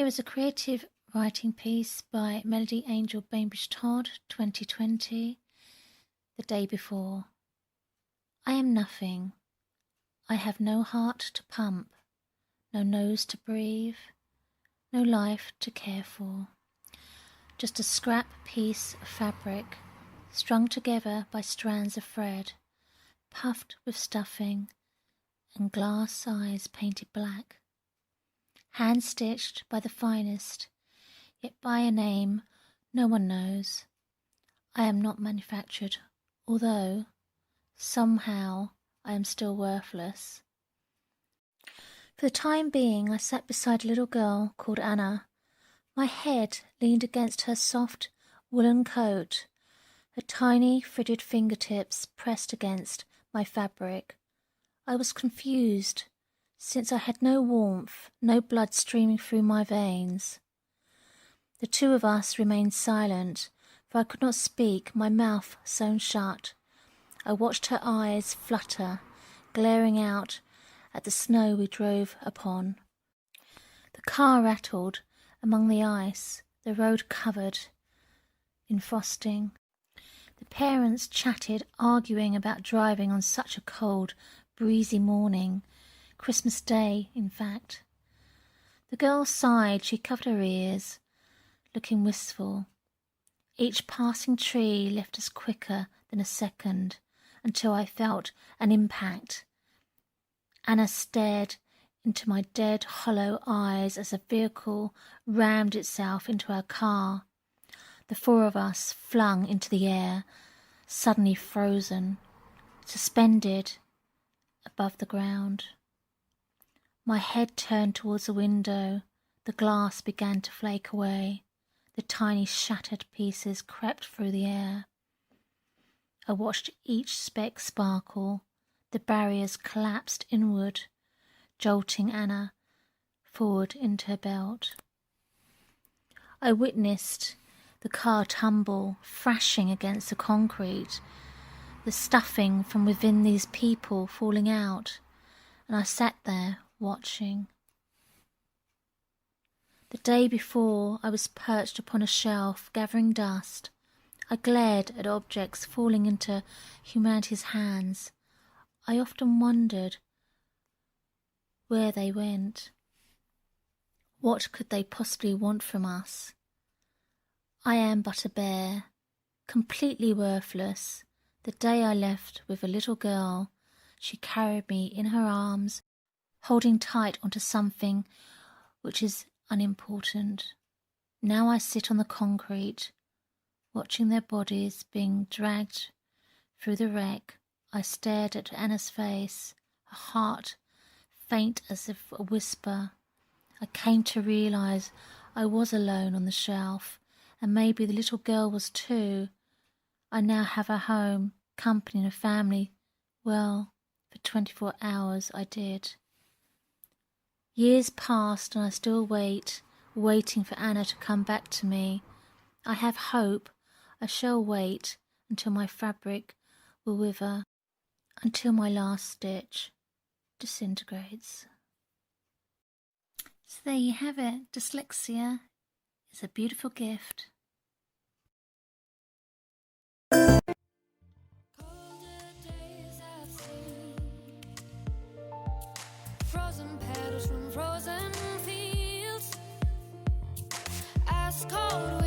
is a creative writing piece by Melody Angel Bainbridge-Todd, 2020, The Day Before. I am nothing. I have no heart to pump, no nose to breathe, no life to care for. Just a scrap piece of fabric, strung together by strands of thread, puffed with stuffing, and glass eyes painted black. Hand-stitched by the finest, yet by a name no one knows. I am not manufactured, although somehow I am still worthless. For the time being, I sat beside a little girl called Anna. My head leaned against her soft woolen coat, her tiny frigid fingertips pressed against my fabric. I was confused, since I had no warmth, no blood streaming through my veins. The two of us remained silent, for I could not speak, my mouth sewn shut. I watched her eyes flutter, glaring out at the snow we drove upon. The car rattled among the ice, the road covered in frosting. The parents chatted, arguing about driving on such a cold, breezy morning. Christmas Day, in fact. The girl sighed, she covered her ears, looking wistful. Each passing tree left us quicker than a second, until I felt an impact. Anna stared into my dead, hollow eyes as a vehicle rammed itself into our car. The four of us flung into the air, suddenly frozen, suspended above the ground. My head turned towards the window. The glass began to flake away. The tiny shattered pieces crept through the air. I watched each speck sparkle. The barriers collapsed inward, jolting Anna forward into her belt. I witnessed the car tumble, thrashing against the concrete, the stuffing from within these people falling out, and I sat there watching. The day before, I was perched upon a shelf, gathering dust. I glared at objects falling into humanity's hands. I often wondered where they went. What could they possibly want from us? I am but a bear, completely worthless. The day I left with a little girl, she carried me in her arms, holding tight onto something which is unimportant. Now I sit on the concrete, watching their bodies being dragged through the wreck. I stared at Anna's face, her heart faint as if a whisper. I came to realize I was alone on the shelf, and maybe the little girl was too. I now have a home, company and a family. Well, for 24 hours I did. Years passed and I still waiting for Anna to come back to me. I have hope. I shall wait until my fabric will wither, until my last stitch disintegrates. So there you have it. Dyslexia is a beautiful gift. Frozen petals from frozen fields, ice cold